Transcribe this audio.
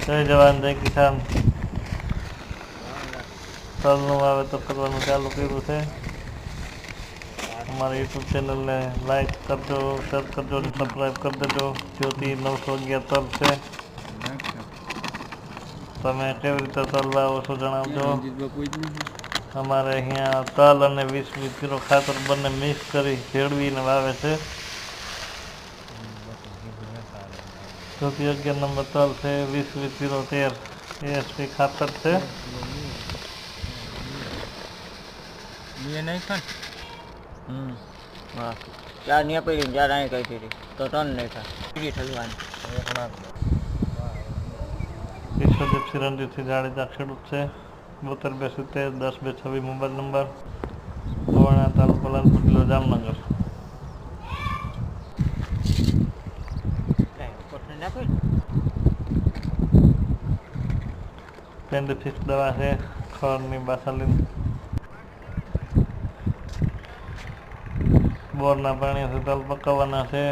જય જવાન જય કિસાન. તલનું વાવેતર કરવાનું ચાલુ કર્યું છે. અમારી યુટ્યુબ ચેનલને લાઈક કરજો, શેર કરજો અને સબસ્ક્રાઈબ કરી દેજો. જ્યોતિ 911 તલ છે. તમે કેવી રીતે તલ વાવો છો જણાવજો. અમારે અહીંયા તલ અને 20 કિલો ખાતર બંને મિક્સ કરી ભેળવીને વાવે છે. જ્યોતિ 11 નંબર તલ છે. 20 કિલો 13 એસપી ખાતર છે. ચાર ને પડી ચાર અહીં કહી દીધી તો ત્રણ નહીં થાય ઠલવાની. વિશ્વદીપ રણજીતસિંહ જાડેજા ખેડૂત છે. 72 270 10 226 મોબાઈલ નંબર. ગોવાણા તાલુકો લાલપુર જિલ્લો જામનગર. પેન્ડિફિક્સ દવા છે. ખરની બાસાલીન. બોરના પાણીથી તલ પકાવવાના છે.